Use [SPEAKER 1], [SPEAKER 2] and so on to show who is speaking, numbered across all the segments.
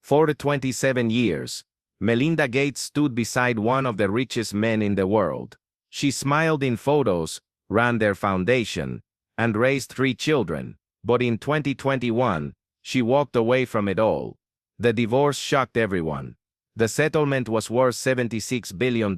[SPEAKER 1] For 27 years, Melinda Gates stood beside one of the richest men in the world. She smiled in photos, ran their foundation, and raised 3 children. But in 2021, she walked away from it all. The divorce shocked everyone. The settlement was worth $76 billion.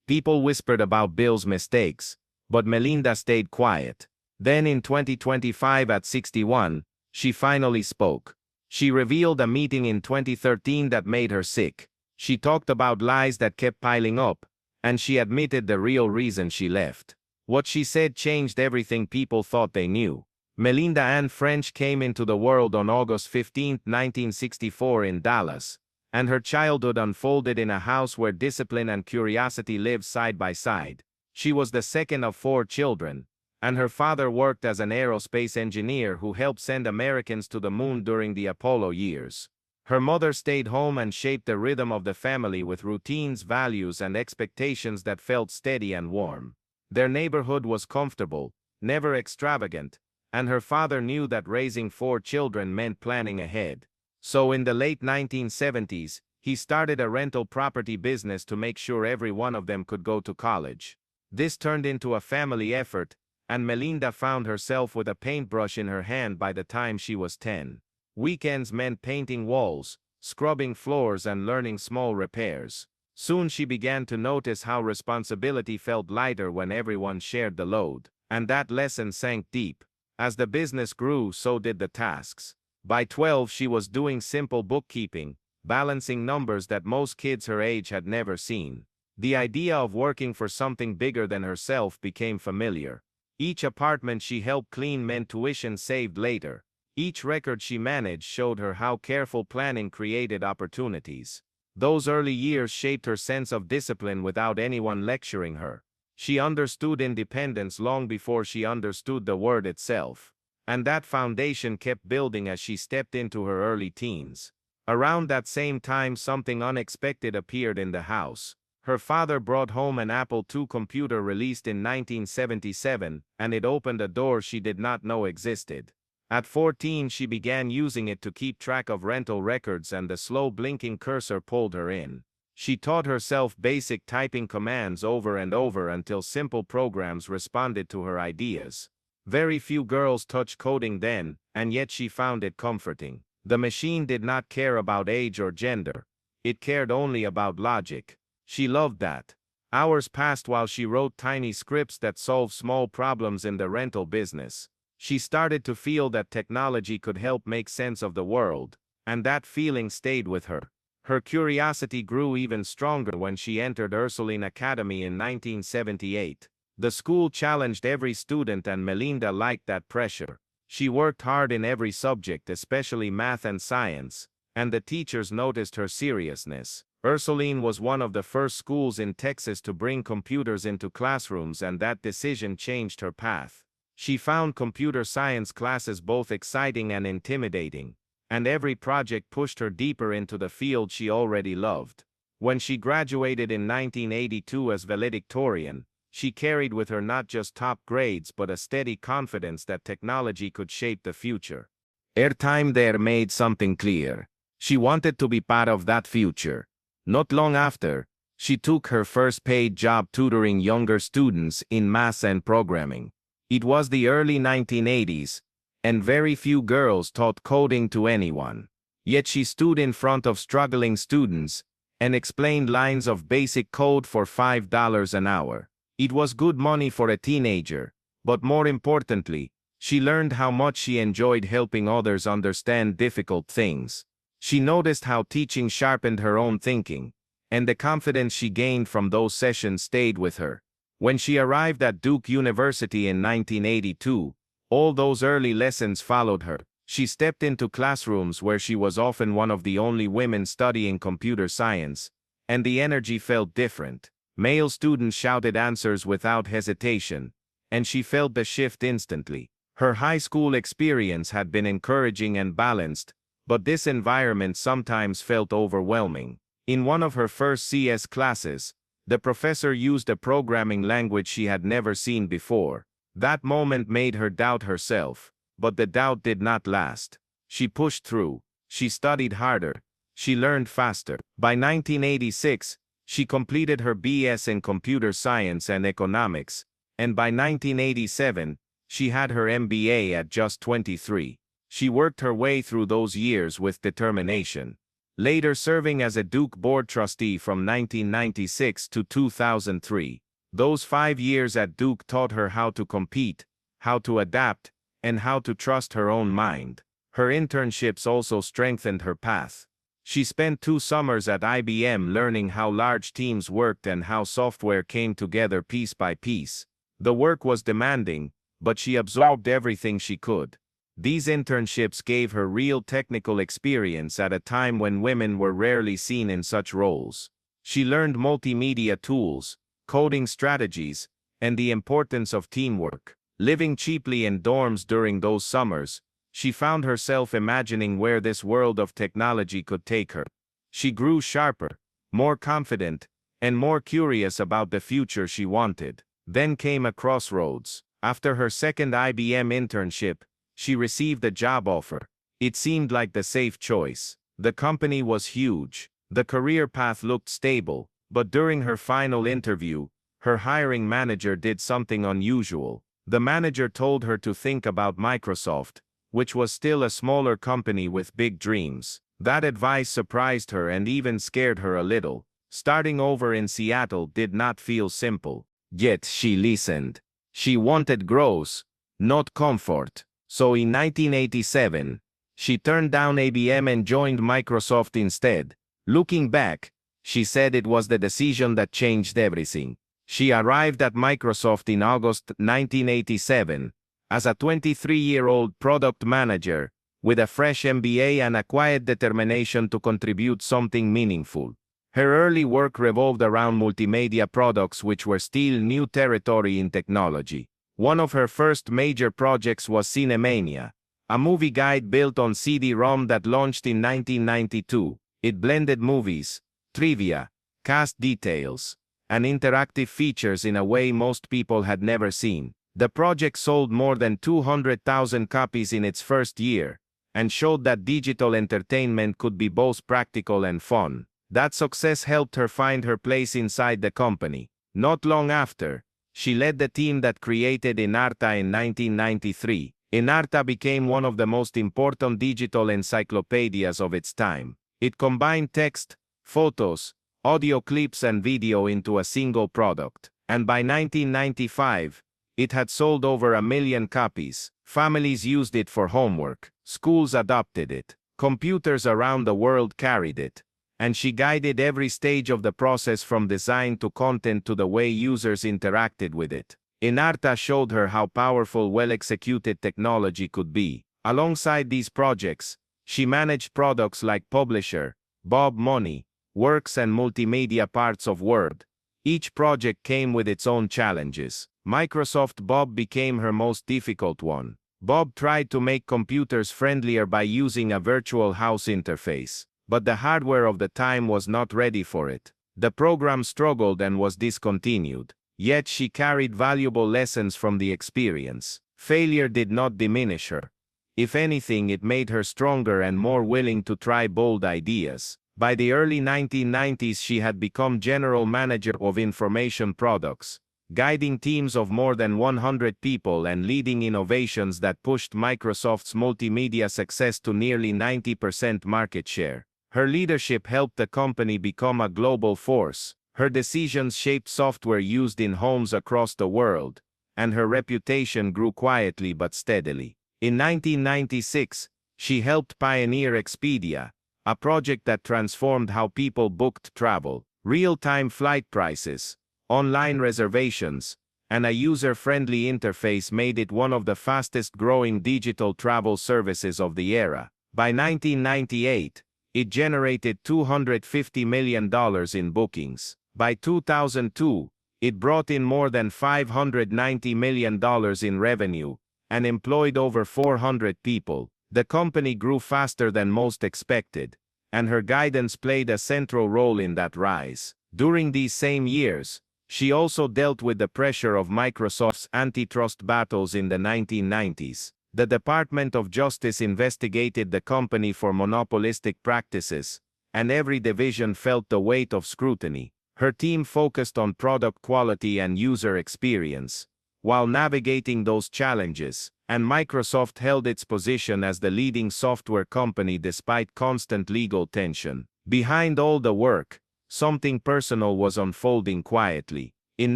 [SPEAKER 1] People whispered about Bill's mistakes, but Melinda stayed quiet. Then in 2025 at 61, she finally spoke. She revealed a meeting in 2013 that made her sick. She talked about lies that kept piling up, and she admitted the real reason she left. What she said changed everything people thought they knew. Melinda Ann French came into the world on August 15, 1964 in Dallas, and her childhood unfolded in a house where discipline and curiosity lived side by side. She was the second of 4 children, and her father worked as an aerospace engineer who helped send Americans to the moon during the Apollo years. Her mother stayed home and shaped the rhythm of the family with routines, values, and expectations that felt steady and warm. Their neighborhood was comfortable, never extravagant, and her father knew that raising 4 children meant planning ahead. So in the late 1970s, he started a rental property business to make sure every one of them could go to college. This turned into a family effort, and Melinda found herself with a paintbrush in her hand by the time she was 10. Weekends meant painting walls, scrubbing floors, and learning small repairs. Soon she began to notice how responsibility felt lighter when everyone shared the load, and that lesson sank deep. As the business grew, so did the tasks. By 12, she was doing simple bookkeeping, balancing numbers that most kids her age had never seen. The idea of working for something bigger than herself became familiar. Each apartment she helped clean meant tuition saved later. Each record she managed showed her how careful planning created opportunities. Those early years shaped her sense of discipline without anyone lecturing her. She understood independence long before she understood the word itself. And that foundation kept building as she stepped into her early teens. Around that same time, something unexpected appeared in the house. Her father brought home an Apple II computer released in 1977, and it opened a door she did not know existed. At 14, she began using it to keep track of rental records, and the slow blinking cursor pulled her in. She taught herself basic typing commands over and over until simple programs responded to her ideas. Very few girls touched coding then, and yet she found it comforting. The machine did not care about age or gender. It cared only about logic. She loved that. Hours passed while she wrote tiny scripts that solved small problems in the rental business. She started to feel that technology could help make sense of the world, and that feeling stayed with her. Her curiosity grew even stronger when she entered Ursuline Academy in 1978. The school challenged every student, and Melinda liked that pressure. She worked hard in every subject, especially math and science, and the teachers noticed her seriousness. Ursuline was one of the first schools in Texas to bring computers into classrooms, and that decision changed her path. She found computer science classes both exciting and intimidating, and every project pushed her deeper into the field she already loved. When she graduated in 1982 as valedictorian, she carried with her not just top grades but a steady confidence that technology could shape the future. Her time there made something clear. She wanted to be part of that future. Not long after, she took her first paid job tutoring younger students in math and programming. It was the early 1980s, and very few girls taught coding to anyone. Yet she stood in front of struggling students and explained lines of basic code for $5 an hour. It was good money for a teenager, but more importantly, she learned how much she enjoyed helping others understand difficult things. She noticed how teaching sharpened her own thinking, and the confidence she gained from those sessions stayed with her. When she arrived at Duke University in 1982, all those early lessons followed her. She stepped into classrooms where she was often one of the only women studying computer science, and the energy felt different. Male students shouted answers without hesitation, and she felt the shift instantly. Her high school experience had been encouraging and balanced, but this environment sometimes felt overwhelming. In one of her first CS classes, the professor used a programming language she had never seen before. That moment made her doubt herself, but the doubt did not last. She pushed through. She studied harder. she learned faster. By 1986, she completed her BS in computer science and economics, and by 1987, she had her MBA at just 23. She worked her way through those years with determination, later serving as a Duke board trustee from 1996 to 2003. Those 5 years at Duke taught her how to compete, how to adapt, and how to trust her own mind. Her internships also strengthened her path. She spent 2 summers at IBM learning how large teams worked and how software came together piece by piece. The work was demanding, but she absorbed everything she could. These internships gave her real technical experience at a time when women were rarely seen in such roles. She learned multimedia tools, coding strategies, and the importance of teamwork. Living cheaply in dorms during those summers, she found herself imagining where this world of technology could take her. She grew sharper, more confident, and more curious about the future she wanted. Then came a crossroads. After her second IBM internship, she received a job offer. It seemed like the safe choice. The company was huge. The career path looked stable, but during her final interview, her hiring manager did something unusual. The manager told her to think about Microsoft, which was still a smaller company with big dreams. That advice surprised her and even scared her a little. Starting over in Seattle did not feel simple. Yet she listened. She wanted growth, not comfort. So in 1987, she turned down IBM and joined Microsoft instead. Looking back, she said it was the decision that changed everything. She arrived at Microsoft in August 1987 as a 23-year-old product manager with a fresh MBA and a quiet determination to contribute something meaningful. Her early work revolved around multimedia products, which were still new territory in technology. One of her first major projects was Cinemania, a movie guide built on CD-ROM that launched in 1992. It blended movies, trivia, cast details, and interactive features in a way most people had never seen. The project sold more than 200,000 copies in its first year, and showed that digital entertainment could be both practical and fun. That success helped her find her place inside the company. Not long after, she led the team that created Enarta in 1993. Enarta became one of the most important digital encyclopedias of its time. It combined text, photos, audio clips and video into a single product. And by 1995, it had sold over 1 million copies. Families used it for homework. Schools adopted it. Computers around the world carried it. And she guided every stage of the process, from design to content to the way users interacted with it. Enarta showed her how powerful well-executed technology could be. Alongside these projects, she managed products like Publisher, Bob Money, Works and multimedia parts of Word. Each project came with its own challenges. Microsoft Bob became her most difficult one. Bob tried to make computers friendlier by using a virtual house interface, but the hardware of the time was not ready for it. The program struggled and was discontinued. Yet she carried valuable lessons from the experience. Failure did not diminish her. If anything, it made her stronger and more willing to try bold ideas. By the early 1990s, she had become general manager of information products, guiding teams of more than 100 people and leading innovations that pushed Microsoft's multimedia success to nearly 90% market share. Her leadership helped the company become a global force. Her decisions shaped software used in homes across the world, and her reputation grew quietly but steadily. In 1996, she helped pioneer Expedia, a project that transformed how people booked travel. Real-time flight prices, online reservations, and a user-friendly interface made it one of the fastest-growing digital travel services of the era. By 1998, it generated $250 million in bookings. By 2002, it brought in more than $590 million in revenue and employed over 400 people. The company grew faster than most expected, and her guidance played a central role in that rise. During these same years, she also dealt with the pressure of Microsoft's antitrust battles in the 1990s. The Department of Justice investigated the company for monopolistic practices, and every division felt the weight of scrutiny. Her team focused on product quality and user experience, while navigating those challenges, and Microsoft held its position as the leading software company despite constant legal tension. Behind all the work, something personal was unfolding quietly. In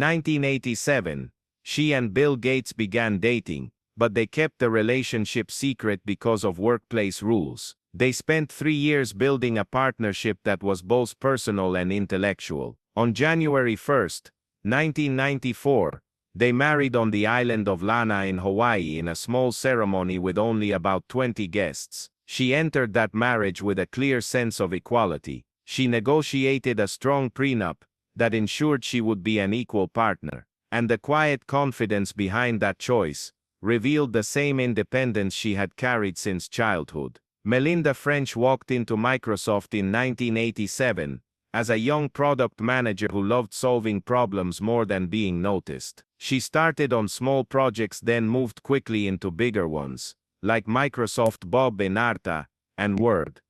[SPEAKER 1] 1987, she and Bill Gates began dating, but they kept the relationship secret because of workplace rules. They spent 3 years building a partnership that was both personal and intellectual. On January 1, 1994, they married on the island of Lana in Hawaii in a small ceremony with only about 20 guests. She entered that marriage with a clear sense of equality. She negotiated a strong prenup that ensured she would be an equal partner, and the quiet confidence behind that choice revealed the same independence she had carried since childhood. Melinda French walked into Microsoft in 1987 as a young product manager who loved solving problems more than being noticed. She started on small projects, then moved quickly into bigger ones, like Microsoft Bob Inarta and Word.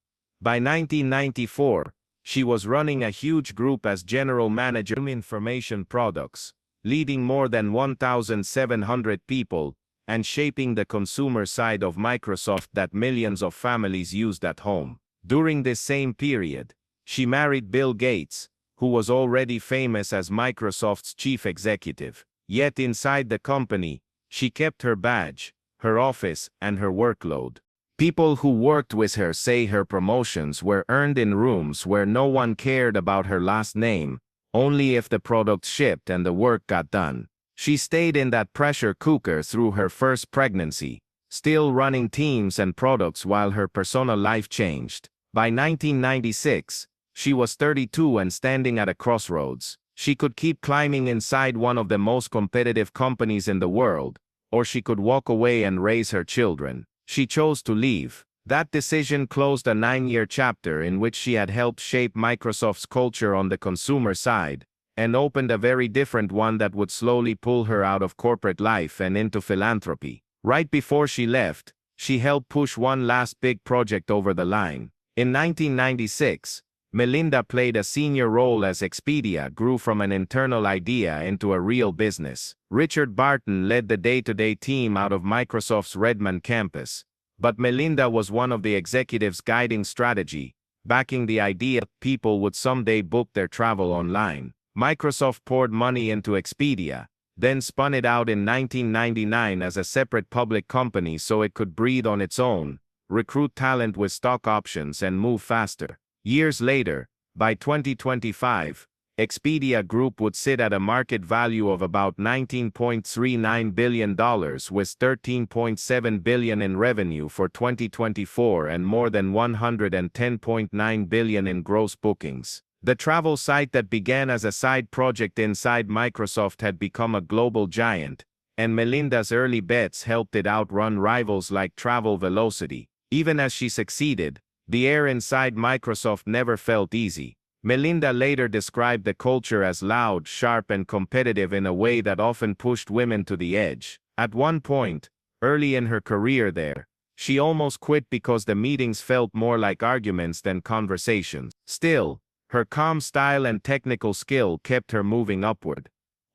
[SPEAKER 1] By 1994, she was running a huge group as general manager of information products, leading more than 1,700 people, and shaping the consumer side of Microsoft that millions of families used at home. During this same period, she married Bill Gates, who was already famous as Microsoft's chief executive. Yet inside the company, she kept her badge, her office, and her workload. People who worked with her say her promotions were earned in rooms where no one cared about her last name, only if the product shipped and the work got done. She stayed in that pressure cooker through her first pregnancy, still running teams and products while her personal life changed. By 1996, she was 32 and standing at a crossroads. She could keep climbing inside one of the most competitive companies in the world, or she could walk away and raise her children. She chose to leave. That decision closed a 9-year chapter in which she had helped shape Microsoft's culture on the consumer side, and opened a very different one that would slowly pull her out of corporate life and into philanthropy. Right before she left, she helped push one last big project over the line. In 1996, Melinda played a senior role as Expedia grew from an internal idea into a real business. Richard Barton led the day-to-day team out of Microsoft's Redmond campus, but Melinda was one of the executives guiding strategy, backing the idea people would someday book their travel online. Microsoft poured money into Expedia, then spun it out in 1999 as a separate public company so it could breathe on its own, recruit talent with stock options, and move faster. Years later, by 2025, Expedia Group would sit at a market value of about $19.39 billion with $13.7 billion in revenue for 2024 and more than $110.9 billion in gross bookings. The travel site that began as a side project inside Microsoft had become a global giant, and Melinda's early bets helped it outrun rivals like Travel Velocity. Even as she succeeded, the air inside Microsoft never felt easy. Melinda later described the culture as loud, sharp, and competitive in a way that often pushed women to the edge. At one point, early in her career there, she almost quit because the meetings felt more like arguments than conversations. Still, her calm style and technical skill kept her moving upward.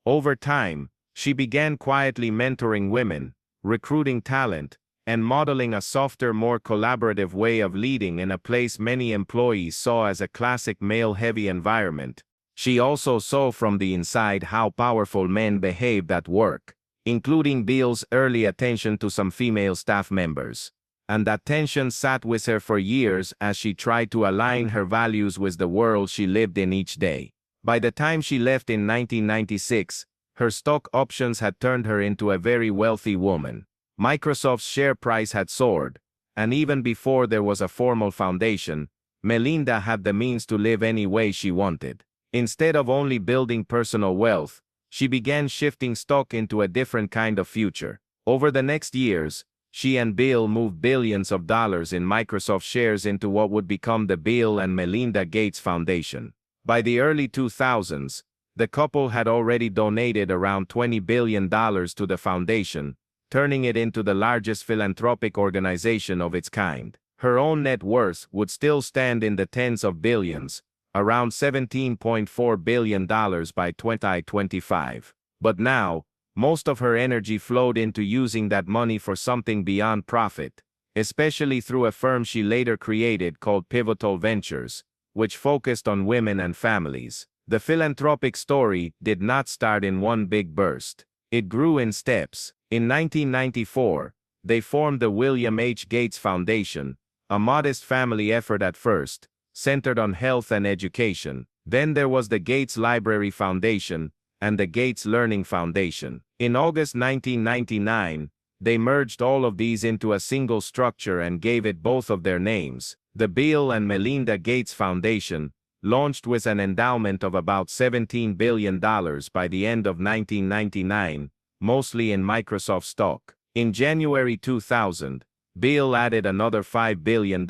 [SPEAKER 1] Over time, she began quietly mentoring women, recruiting talent, and modeling a softer, more collaborative way of leading in a place many employees saw as a classic male-heavy environment. She also saw from the inside how powerful men behaved at work, including Bill's early attention to some female staff members. And that tension sat with her for years as she tried to align her values with the world she lived in each day. By the time she left in 1996, her stock options had turned her into a very wealthy woman. Microsoft's share price had soared, and even before there was a formal foundation, Melinda had the means to live any way she wanted. Instead of only building personal wealth, she began shifting stock into a different kind of future. Over the next years, she and Bill moved billions of dollars in Microsoft shares into what would become the Bill and Melinda Gates Foundation. By the early 2000s, the couple had already donated around $20 billion to the foundation, turning it into the largest philanthropic organization of its kind. her own net worth would still stand in the tens of billions, around $17.4 billion by 2025. But now, most of her energy flowed into using that money for something beyond profit, especially through a firm she later created called Pivotal Ventures, which focused on women and families. The philanthropic story did not start in one big burst. It grew in steps. In 1994, they formed the William H. Gates Foundation, a modest family effort at first, centered on health and education. Then there was the Gates Library Foundation and the Gates Learning Foundation. In August 1999, they merged all of these into a single structure and gave it both of their names. The Bill and Melinda Gates Foundation launched with an endowment of about $17 billion by the end of 1999, mostly in Microsoft stock. In January 2000, Bill added another $5 billion,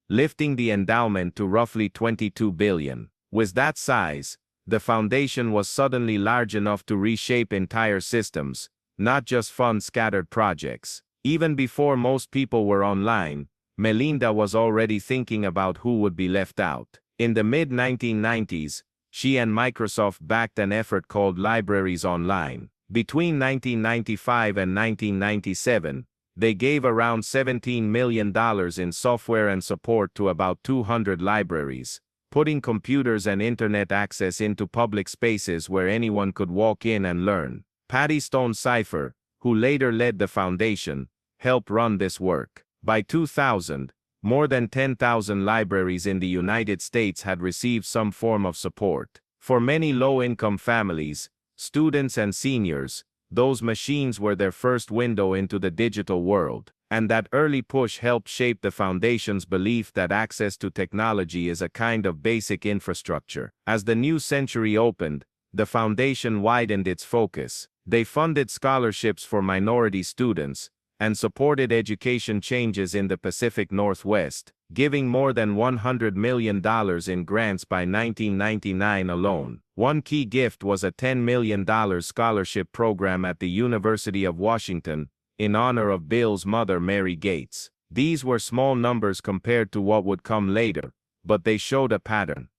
[SPEAKER 1] lifting the endowment to roughly $22 billion. With that size, the foundation was suddenly large enough to reshape entire systems, not just fund scattered projects. Even before most people were online, Melinda was already thinking about who would be left out. In the mid-1990s, she and Microsoft backed an effort called Libraries Online. Between 1995 and 1997, they gave around $17 million in software and support to about 200 libraries, putting computers and internet access into public spaces where anyone could walk in and learn. Patty Stone Cipher, who later led the foundation, helped run this work. By 2000, more than 10,000 libraries in the United States had received some form of support. For many low-income families, students and seniors, those machines were their first window into the digital world, and that early push helped shape the foundation's belief that access to technology is a kind of basic infrastructure. As the new century opened, the foundation widened its focus. They funded scholarships for minority students and supported education changes in the Pacific Northwest, giving more than $100 million in grants by 1999 alone. One key gift was a $10 million scholarship program at the University of Washington in honor of Bill's mother, Mary Gates. These were small numbers compared to what would come later, but they showed a pattern.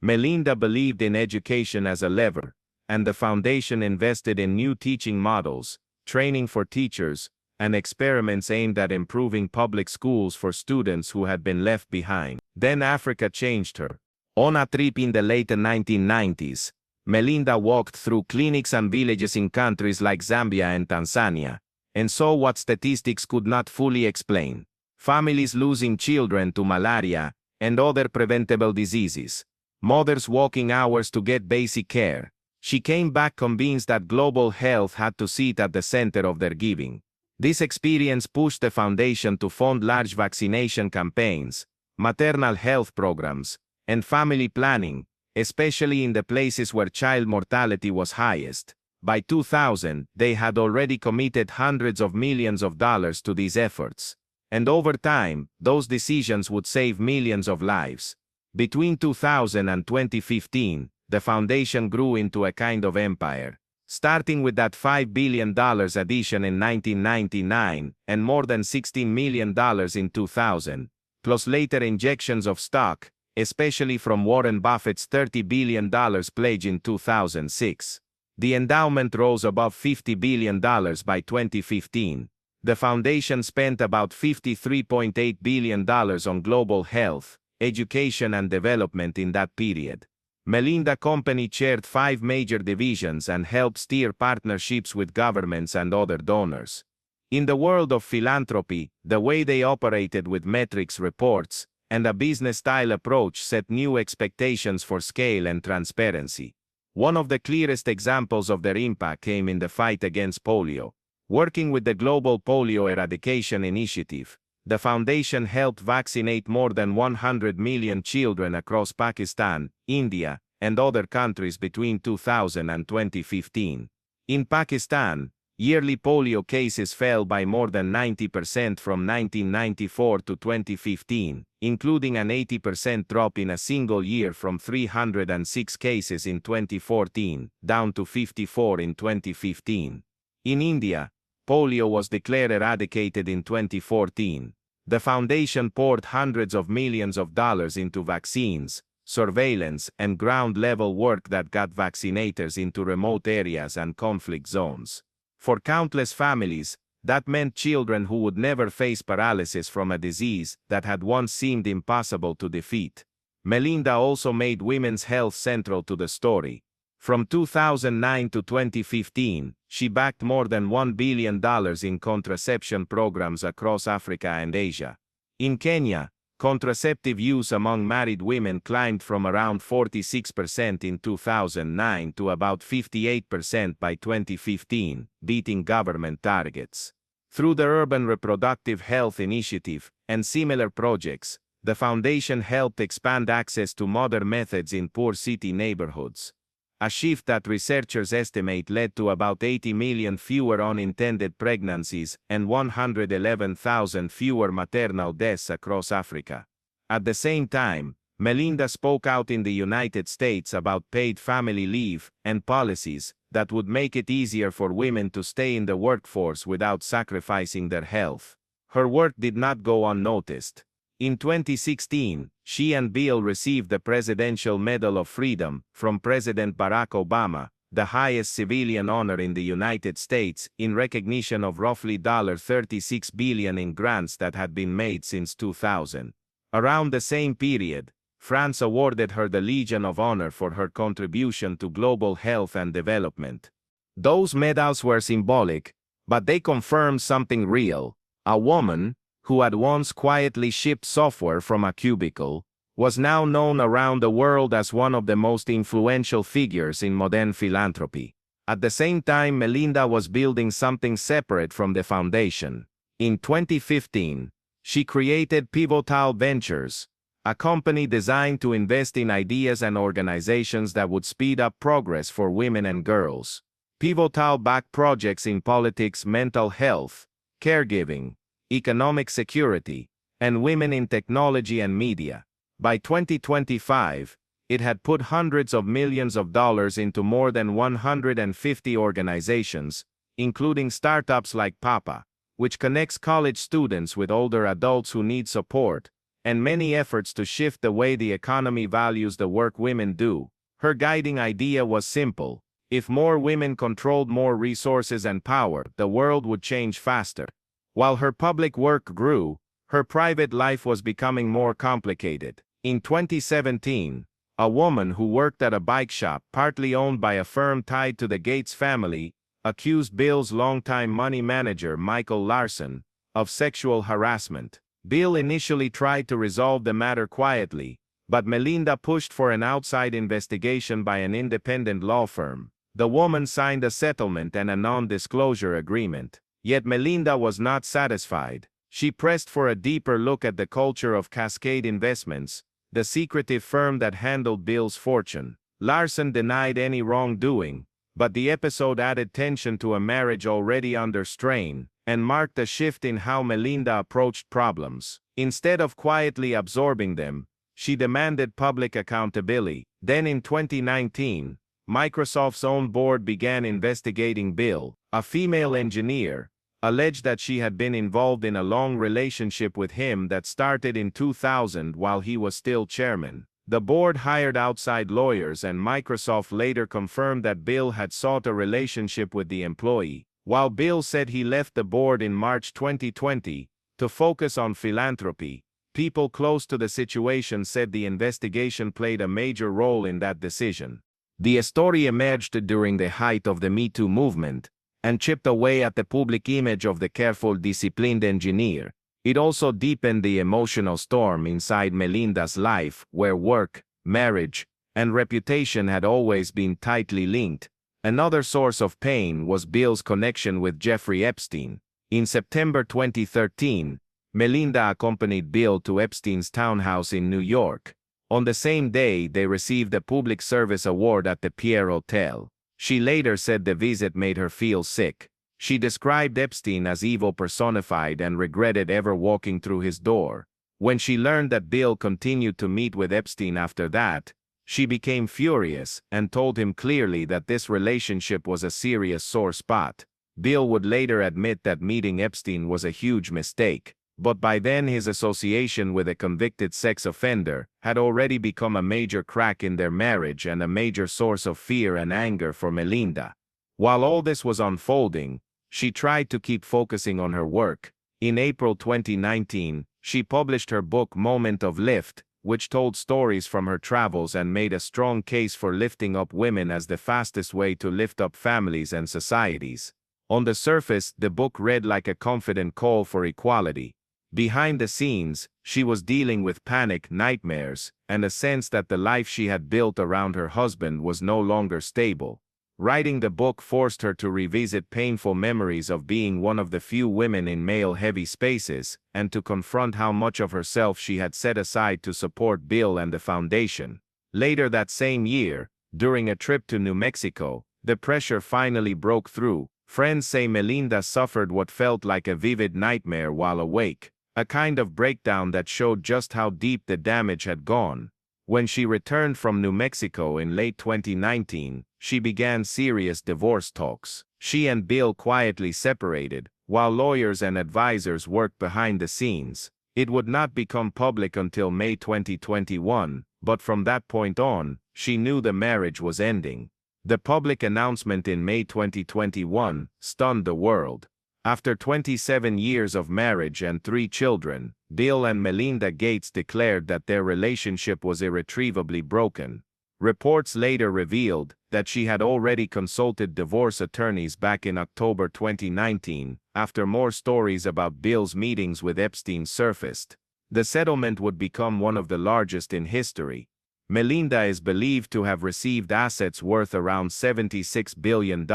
[SPEAKER 1] Melinda believed in education as a lever, and the foundation invested in new teaching models, training for teachers, and experiments aimed at improving public schools for students who had been left behind. Then Africa changed her. On a trip in the late 1990s, Melinda walked through clinics and villages in countries like Zambia and Tanzania, and saw what statistics could not fully explain. Families losing children to malaria and other preventable diseases. Mothers walking hours to get basic care. She came back convinced that global health had to sit at the center of their giving. This experience pushed the foundation to fund large vaccination campaigns, maternal health programs, and family planning, especially in the places where child mortality was highest. By 2000, they had already committed hundreds of millions of dollars to these efforts. And over time, those decisions would save millions of lives. Between 2000 and 2015, the foundation grew into a kind of empire. Starting with that $5 billion addition in 1999 and more than $16 million in 2000, plus later injections of stock, especially from Warren Buffett's $30 billion pledge in 2006. The endowment rose above $50 billion by 2015. The foundation spent about $53.8 billion on global health, education and development in that period. Melinda Company chaired 5 major divisions and helped steer partnerships with governments and other donors. In the world of philanthropy, the way they operated with metrics reports and a business-style approach set new expectations for scale and transparency. One of the clearest examples of their impact came in the fight against polio. Working with the Global Polio Eradication Initiative, the foundation helped vaccinate more than 100 million children across Pakistan, India, and other countries between 2000 and 2015. In Pakistan, yearly polio cases fell by more than 90% from 1994 to 2015, including an 80% drop in a single year from 306 cases in 2014, down to 54 in 2015. In India, polio was declared eradicated in 2014. The foundation poured hundreds of millions of dollars into vaccines, surveillance, and ground-level work that got vaccinators into remote areas and conflict zones. For countless families, that meant children who would never face paralysis from a disease that had once seemed impossible to defeat. Melinda also made women's health central to the story. From 2009 to 2015, she backed more than $1 billion in contraception programs across Africa and Asia. In Kenya, contraceptive use among married women climbed from around 46% in 2009 to about 58% by 2015, beating government targets. Through the Urban Reproductive Health Initiative and similar projects, the foundation helped expand access to modern methods in poor city neighborhoods. A shift that researchers estimate led to about 80 million fewer unintended pregnancies and 111,000 fewer maternal deaths across Africa. At the same time, Melinda spoke out in the United States about paid family leave and policies that would make it easier for women to stay in the workforce without sacrificing their health. Her work did not go unnoticed. In 2016, she and Bill received the Presidential Medal of Freedom from President Barack Obama, the highest civilian honor in the United States, in recognition of roughly $36 billion in grants that had been made since 2000. Around the same period, France awarded her the Legion of Honor for her contribution to global health and development. Those medals were symbolic, but they confirmed something real. A woman, who had once quietly shipped software from a cubicle, was now known around the world as one of the most influential figures in modern philanthropy. At the same time, Melinda was building something separate from the foundation. In 2015, she created Pivotal Ventures, a company designed to invest in ideas and organizations that would speed up progress for women and girls. Pivotal backed projects in politics, mental health, caregiving, economic security, and women in technology and media. By 2025, it had put hundreds of millions of dollars into more than 150 organizations, including startups like Papa, which connects college students with older adults who need support, and many efforts to shift the way the economy values the work women do. Her guiding idea was simple: if more women controlled more resources and power, the world would change faster. While her public work grew, her private life was becoming more complicated. In 2017, a woman who worked at a bike shop partly owned by a firm tied to the Gates family accused Bill's longtime money manager, Michael Larson, of sexual harassment. Bill initially tried to resolve the matter quietly, but Melinda pushed for an outside investigation by an independent law firm. The woman signed a settlement and a non-disclosure agreement. Yet Melinda was not satisfied. She pressed for a deeper look at the culture of Cascade Investments, the secretive firm that handled Bill's fortune. Larson denied any wrongdoing, but the episode added tension to a marriage already under strain, and marked a shift in how Melinda approached problems. Instead of quietly absorbing them, she demanded public accountability. Then in 2019, Microsoft's own board began investigating Bill. A female engineer alleged that she had been involved in a long relationship with him that started in 2000 while he was still chairman. The board hired outside lawyers, and Microsoft later confirmed that Bill had sought a relationship with the employee. While Bill said he left the board in March 2020 to focus on philanthropy, people close to the situation said the investigation played a major role in that decision. The story emerged during the height of the Me Too movement and chipped away at the public image of the careful, disciplined engineer. It also deepened the emotional storm inside Melinda's life, where work, marriage, and reputation had always been tightly linked. Another source of pain was Bill's connection with Jeffrey Epstein. In September 2013, Melinda accompanied Bill to Epstein's townhouse in New York. On the same day, they received a Public Service Award at the Pierre Hotel. She later said the visit made her feel sick. She described Epstein as evil personified and regretted ever walking through his door. When she learned that Bill continued to meet with Epstein after that, she became furious and told him clearly that this relationship was a serious sore spot. Bill would later admit that meeting Epstein was a huge mistake. but by then his association with a convicted sex offender had already become a major crack in their marriage and a major source of fear and anger for Melinda. While all this was unfolding, she tried to keep focusing on her work. In April 2019, she published her book Moment of Lift, which told stories from her travels and made a strong case for lifting up women as the fastest way to lift up families and societies. On the surface, the book read like a confident call for equality. Behind the scenes, she was dealing with panic, nightmares, and a sense that the life she had built around her husband was no longer stable. Writing the book forced her to revisit painful memories of being one of the few women in male-heavy spaces, and to confront how much of herself she had set aside to support Bill and the foundation. Later that same year, during a trip to New Mexico, the pressure finally broke through. Friends say Melinda suffered what felt like a vivid nightmare while awake, a kind of breakdown that showed just how deep the damage had gone. When she returned from New Mexico in late 2019, she began serious divorce talks. She and Bill quietly separated, while lawyers and advisors worked behind the scenes. It would not become public until May 2021, but from that point on, she knew the marriage was ending. The public announcement in May 2021 stunned the world. After 27 years of marriage and 3 children, Bill and Melinda Gates declared that their relationship was irretrievably broken. Reports later revealed that she had already consulted divorce attorneys back in October 2019, after more stories about Bill's meetings with Epstein surfaced. The settlement would become one of the largest in history. Melinda is believed to have received assets worth around $76 billion,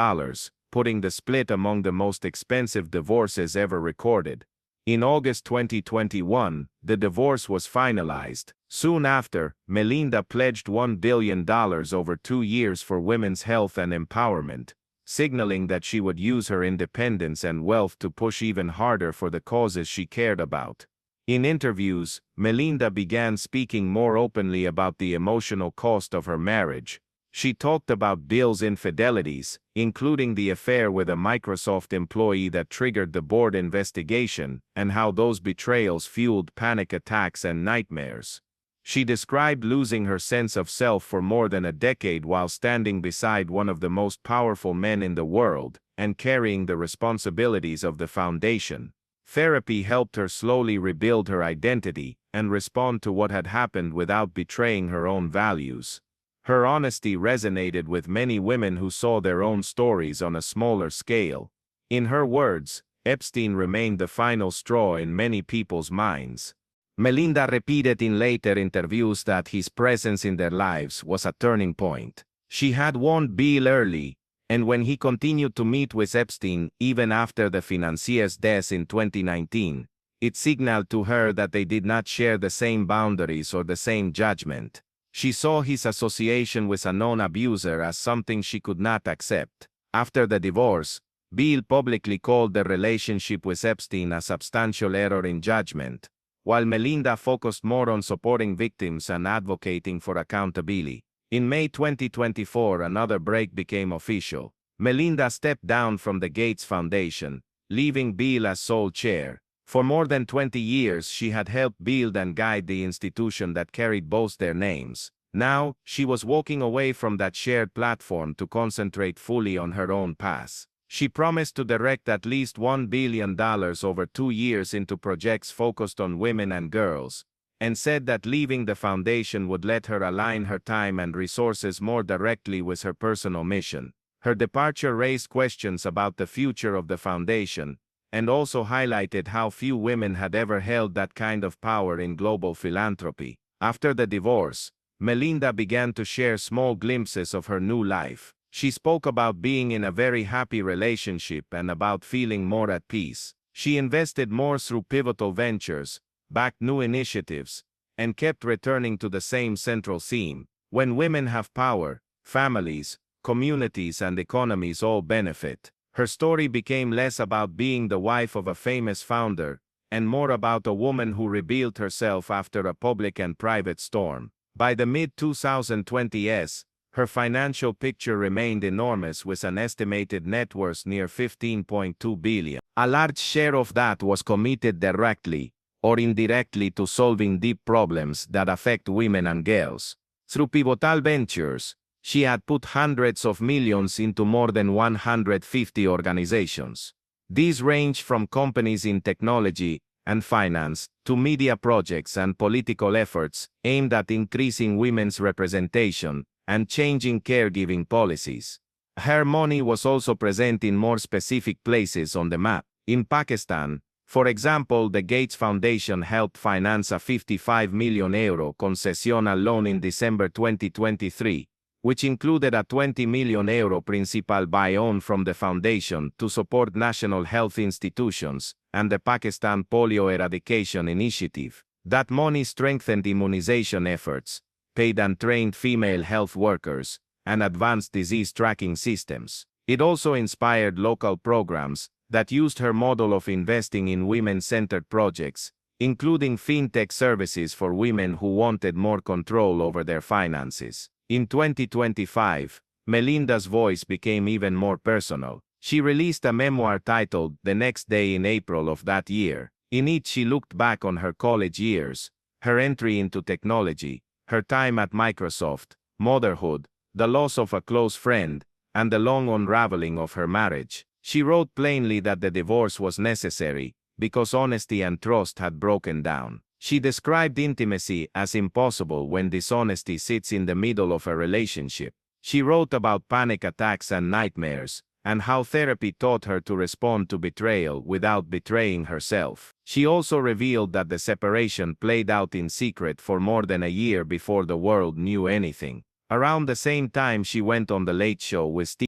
[SPEAKER 1] putting the split among the most expensive divorces ever recorded. In August 2021, the divorce was finalized. Soon after, Melinda pledged $1 billion over 2 years for women's health and empowerment, signaling that she would use her independence and wealth to push even harder for the causes she cared about. In interviews, Melinda began speaking more openly about the emotional cost of her marriage. She talked about Bill's infidelities, including the affair with a Microsoft employee that triggered the board investigation, and how those betrayals fueled panic attacks and nightmares. She described losing her sense of self for more than a decade while standing beside one of the most powerful men in the world, and carrying the responsibilities of the foundation. Therapy helped her slowly rebuild her identity and respond to what had happened without betraying her own values. Her honesty resonated with many women who saw their own stories on a smaller scale. In her words, Epstein remained the final straw in many people's minds. Melinda repeated in later interviews that his presence in their lives was a turning point. She had warned Bill early, and when he continued to meet with Epstein even after the financier's death in 2019, it signaled to her that they did not share the same boundaries or the same judgment. She saw his association with a known abuser as something she could not accept. After the divorce, Bill publicly called the relationship with Epstein a substantial error in judgment, while Melinda focused more on supporting victims and advocating for accountability. In May 2024, another break became official. Melinda stepped down from the Gates Foundation, leaving Bill as sole chair. For more than 20 years, she had helped build and guide the institution that carried both their names. Now, she was walking away from that shared platform to concentrate fully on her own path. She promised to direct at least $1 billion over 2 years into projects focused on women and girls, and said that leaving the foundation would let her align her time and resources more directly with her personal mission. Her departure raised questions about the future of the foundation, and also highlighted how few women had ever held that kind of power in global philanthropy. After the divorce, Melinda began to share small glimpses of her new life. She spoke about being in a very happy relationship and about feeling more at peace. She invested more through pivotal ventures, backed new initiatives, and kept returning to the same central theme: when women have power, families, communities, and economies all benefit. Her story became less about being the wife of a famous founder, and more about a woman who rebuilt herself after a public and private storm. By the mid-2020s, Her financial picture remained enormous with an estimated net worth near $15.2 billion. A large share of that was committed directly or indirectly to solving deep problems that affect women and girls. Through pivotal ventures, she had put hundreds of millions into more than 150 organizations. These range from companies in technology and finance to media projects and political efforts aimed at increasing women's representation and changing caregiving policies. Her money was also present in more specific places on the map. In Pakistan, for example, the Gates Foundation helped finance a €55 million concessional loan in December 2023, which included a €20 million principal buy-on from the foundation to support national health institutions and the Pakistan Polio Eradication Initiative. That money strengthened immunization efforts, paid and trained female health workers, and advanced disease tracking systems. It also inspired local programs that used her model of investing in women-centered projects, including fintech services for women who wanted more control over their finances. In 2025, Melinda's voice became even more personal. She released a memoir titled The Next Day in April of that year. In it, she looked back on her college years, her entry into technology, her time at Microsoft, motherhood, the loss of a close friend, and the long unraveling of her marriage. She wrote plainly that the divorce was necessary because honesty and trust had broken down. She described intimacy as impossible when dishonesty sits in the middle of a relationship. She wrote about panic attacks and nightmares, and how therapy taught her to respond to betrayal without betraying herself. She also revealed that the separation played out in secret for more than a year before the world knew anything. Around the same time she went on The Late Show with Steve